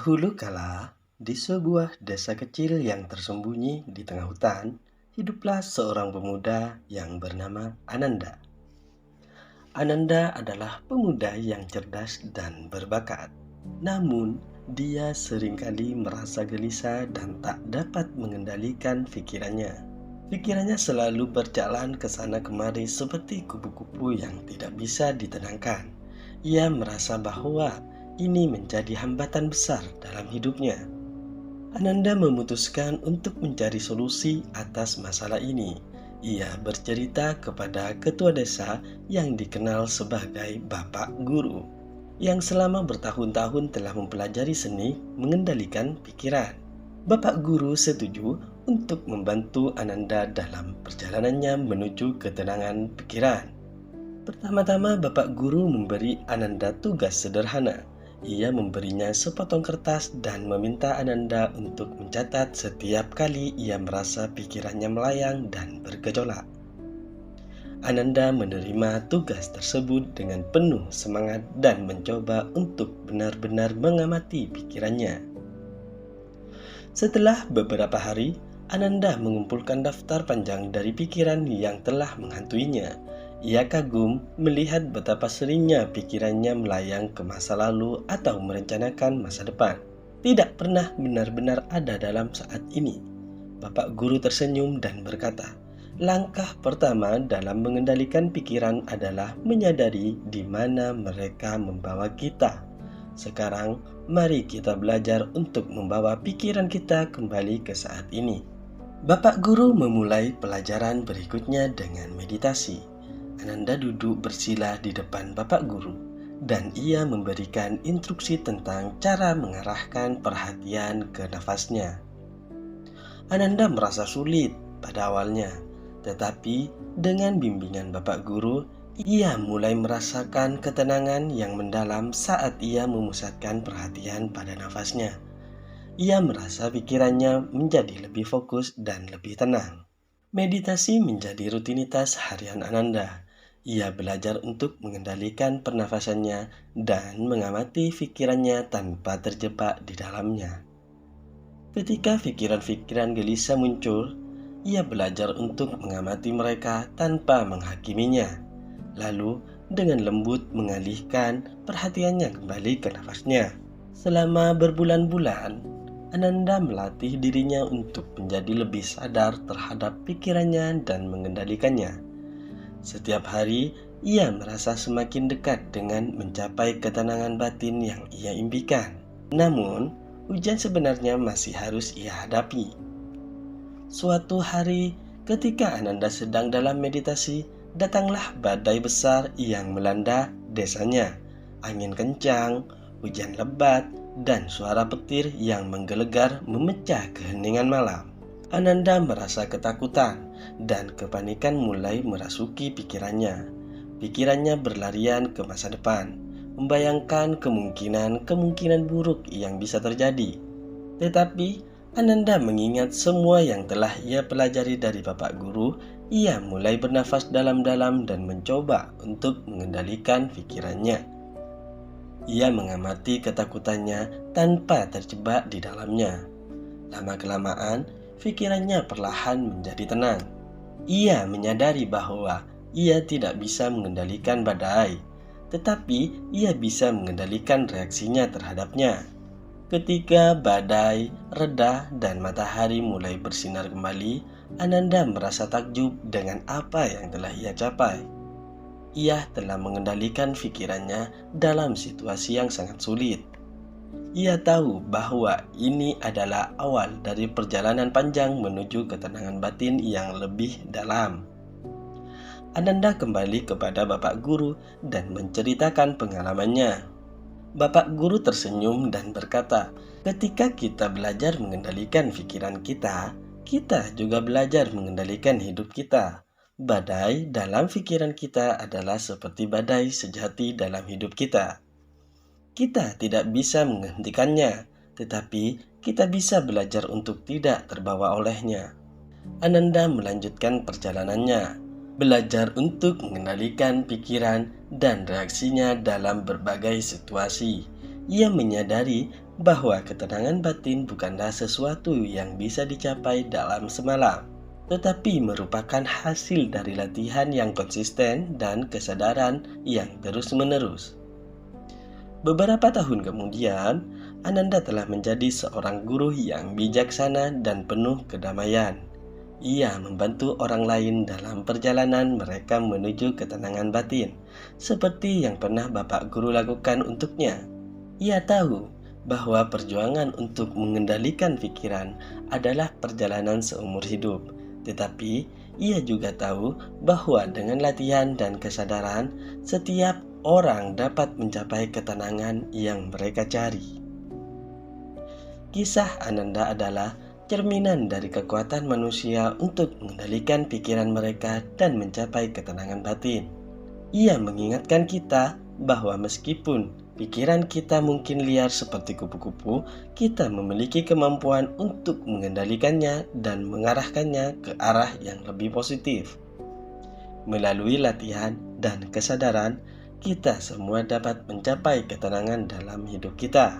Dahulu kala, di sebuah desa kecil yang tersembunyi di tengah hutan, hiduplah seorang pemuda yang bernama Ananda. Ananda adalah pemuda yang cerdas dan berbakat. Namun, dia seringkali merasa gelisah dan tak dapat mengendalikan pikirannya. Pikirannya selalu berjalan ke sana kemari seperti kupu-kupu yang tidak bisa ditenangkan. Ia merasa bahwa ini menjadi hambatan besar dalam hidupnya. Ananda memutuskan untuk mencari solusi atas masalah ini. Ia bercerita kepada ketua desa yang dikenal sebagai Bapak Guru, yang selama bertahun-tahun telah mempelajari seni mengendalikan pikiran. Bapak Guru setuju untuk membantu Ananda dalam perjalanannya menuju ketenangan pikiran. Pertama-tama Bapak Guru memberi Ananda tugas sederhana. Ia memberinya sepotong kertas dan meminta Ananda untuk mencatat setiap kali ia merasa pikirannya melayang dan bergejolak. Ananda menerima tugas tersebut dengan penuh semangat dan mencoba untuk benar-benar mengamati pikirannya. Setelah beberapa hari, Ananda mengumpulkan daftar panjang dari pikiran yang telah menghantuinya. Ia kagum melihat betapa seringnya pikirannya melayang ke masa lalu atau merencanakan masa depan. Tidak pernah benar-benar ada dalam saat ini. Bapak Guru tersenyum dan berkata, "Langkah pertama dalam mengendalikan pikiran adalah menyadari di mana mereka membawa kita. Sekarang, mari kita belajar untuk membawa pikiran kita kembali ke saat ini." Bapak Guru memulai pelajaran berikutnya dengan meditasi. Ananda duduk bersila di depan Bapak Guru dan ia memberikan instruksi tentang cara mengarahkan perhatian ke nafasnya. Ananda merasa sulit pada awalnya, tetapi dengan bimbingan Bapak Guru, ia mulai merasakan ketenangan yang mendalam saat ia memusatkan perhatian pada nafasnya. Ia merasa pikirannya menjadi lebih fokus dan lebih tenang. Meditasi menjadi rutinitas harian Ananda. Ia belajar untuk mengendalikan pernafasannya dan mengamati pikirannya tanpa terjebak di dalamnya. Ketika pikiran-pikiran gelisah muncul, ia belajar untuk mengamati mereka tanpa menghakiminya. Lalu, dengan lembut mengalihkan perhatiannya kembali ke nafasnya. Selama berbulan-bulan, Ananda melatih dirinya untuk menjadi lebih sadar terhadap pikirannya dan mengendalikannya. Setiap hari, ia merasa semakin dekat dengan mencapai ketenangan batin yang ia impikan. Namun, ujian sebenarnya masih harus ia hadapi. Suatu hari, ketika Ananda sedang dalam meditasi, datanglah badai besar yang melanda desanya. Angin kencang, hujan lebat, dan suara petir yang menggelegar memecah keheningan malam. Ananda merasa ketakutan dan kepanikan mulai merasuki pikirannya. Pikirannya berlarian ke masa depan, membayangkan kemungkinan buruk yang bisa terjadi. Tetapi Ananda mengingat semua yang telah ia pelajari dari Bapak Guru. Ia mulai bernafas dalam-dalam dan mencoba untuk mengendalikan pikirannya. Ia mengamati ketakutannya tanpa terjebak di dalamnya. Lama-kelamaan, pikirannya perlahan menjadi tenang. Ia menyadari bahwa ia tidak bisa mengendalikan badai, tetapi ia bisa mengendalikan reaksinya terhadapnya. Ketika badai reda dan matahari mulai bersinar kembali, Ananda merasa takjub dengan apa yang telah ia capai. Ia telah mengendalikan pikirannya dalam situasi yang sangat sulit. Ia tahu bahwa ini adalah awal dari perjalanan panjang menuju ketenangan batin yang lebih dalam. Ananda kembali kepada Bapak Guru dan menceritakan pengalamannya. Bapak Guru tersenyum dan berkata, "Ketika kita belajar mengendalikan pikiran kita, kita juga belajar mengendalikan hidup kita. Badai dalam pikiran kita adalah seperti badai sejati dalam hidup kita. Kita tidak bisa menghentikannya, tetapi kita bisa belajar untuk tidak terbawa olehnya." Ananda melanjutkan perjalanannya, belajar untuk mengendalikan pikiran dan reaksinya dalam berbagai situasi. Ia menyadari bahwa ketenangan batin bukanlah sesuatu yang bisa dicapai dalam semalam, tetapi merupakan hasil dari latihan yang konsisten dan kesadaran yang terus-menerus. Beberapa tahun kemudian, Ananda telah menjadi seorang guru yang bijaksana dan penuh kedamaian. Ia membantu orang lain dalam perjalanan mereka menuju ketenangan batin, seperti yang pernah Bapak Guru lakukan untuknya. Ia tahu bahwa perjuangan untuk mengendalikan pikiran adalah perjalanan seumur hidup, tetapi ia juga tahu bahwa dengan latihan dan kesadaran, setiap orang dapat mencapai ketenangan yang mereka cari. Kisah Ananda adalah cerminan dari kekuatan manusia untuk mengendalikan pikiran mereka dan mencapai ketenangan batin. Ia mengingatkan kita bahwa meskipun pikiran kita mungkin liar seperti kupu-kupu, kita memiliki kemampuan untuk mengendalikannya dan mengarahkannya ke arah yang lebih positif. Melalui latihan dan kesadaran, kita semua dapat mencapai ketenangan dalam hidup kita.